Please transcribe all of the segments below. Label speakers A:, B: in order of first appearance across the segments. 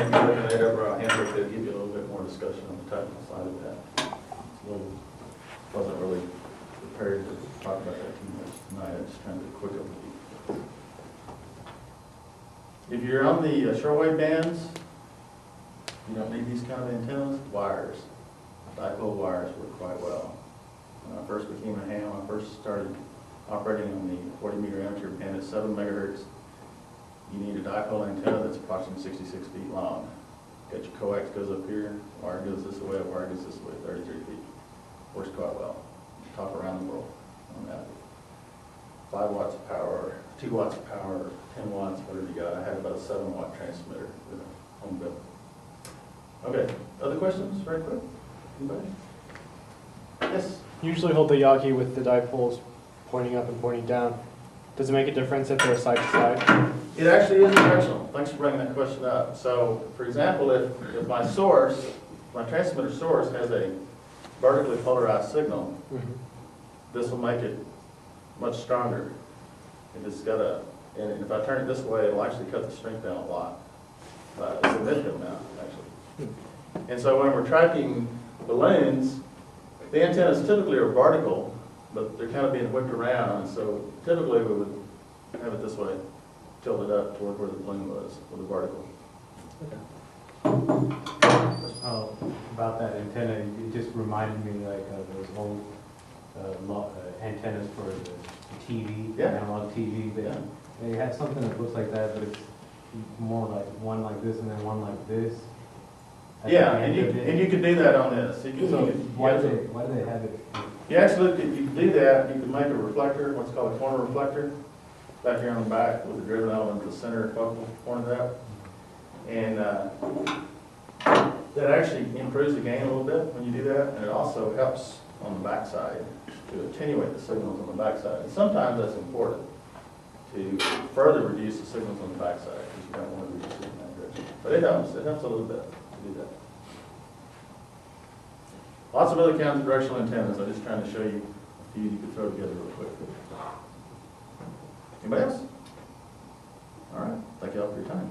A: if you're looking at our handbook, they'll give you a little bit more discussion on the technical side of that. Wasn't really prepared to talk about that too much tonight. I just trying to quick overview. If you're on the shortwave bands, you don't need these kind of antennas. Wires, dipole wires work quite well. When I first became a ham, I first started operating on the 40 meter amateur band at 7 megahertz. You need a dipole antenna that's approximately 66 feet long. Got your coax goes up here, wire goes this way, wire goes this way, 33 feet. Works quite well. Top around the world on that. 5 watts of power, 2 watts of power, 10 watts, whatever you got. I had about a 7 watt transmitter with a home built. Okay, other questions very quick? Anybody? Yes?
B: Usually hold the Yagi with the dipoles pointing up and pointing down. Does it make a difference if they're side to side?
A: It actually is directional. Thanks for bringing that question up. So, for example, if my source, my transmitter source has a vertically polarized signal, this will make it much stronger. If it's got and if I turn it this way, it'll actually cut the strength down a lot, a significant amount, actually. And so when we're tracking balloons, the antennas typically are vertical, but they're kind of being whipped around, and so typically we would have it this way, tilted up toward where the balloon was, with the vertical.
C: Oh, about that antenna, it just reminded me like of those old antennas for the TV,
A: Yeah.
C: analog TV.
A: Yeah.
C: They had something that looks like that, but it's more like one like this and then one like this.
A: Yeah, and you can do that on this. You can,
C: Why do they have it?
A: you actually you can do that. You can make a reflector, what's called a corner reflector, back here on the back with the driven element at the center focal point of that. And that actually improves the gain a little bit when you do that, and it also helps on the backside to attenuate the signals on the backside. And sometimes that's important to further reduce the signals on the backside because you don't want to reduce it in that direction. But it helps a little bit to do that. Lots of other kinds of directional antennas. I'm just trying to show you a few you could throw together real quick. Anybody else? All right, thank you all for your time.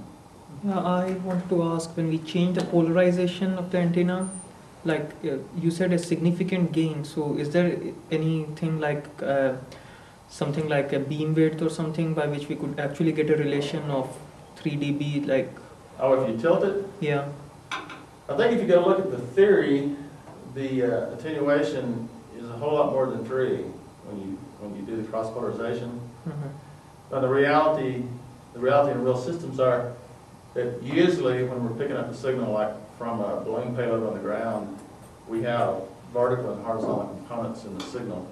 D: I want to ask, when we change the polarization of the antenna, like you said a significant gain, so is there anything like something like a beam width or something by which we could actually get a relation of 3 dB, like?
A: Oh, if you tilt it?
D: Yeah.
A: I think if you go look at the theory, the attenuation is a whole lot more than 3 when you do the cross polarization. But the reality in real systems are that usually when we're picking up a signal like from a balloon payload on the ground, we have vertical and horizontal components in the signal.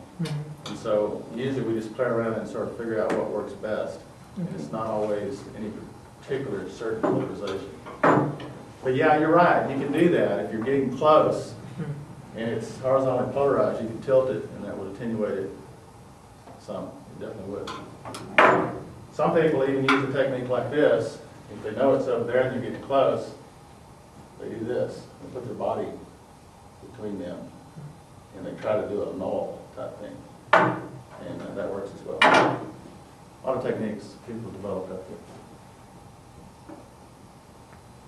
A: And so usually we just play around and sort of figure out what works best. And it's not always any particular certain polarization. But yeah, you're right, you can do that. If you're getting close and it's horizontally polarized, you can tilt it and that would attenuate it some. It definitely would. Some people even use a technique like this. If they know it's over there and they're getting close, they do this. They put their body between them and they try to do a null type thing. And that works as well. A lot of techniques people develop out there.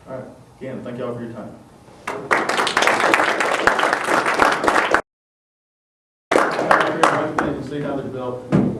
A: All right. Again, thank you all for your time. See how they're built.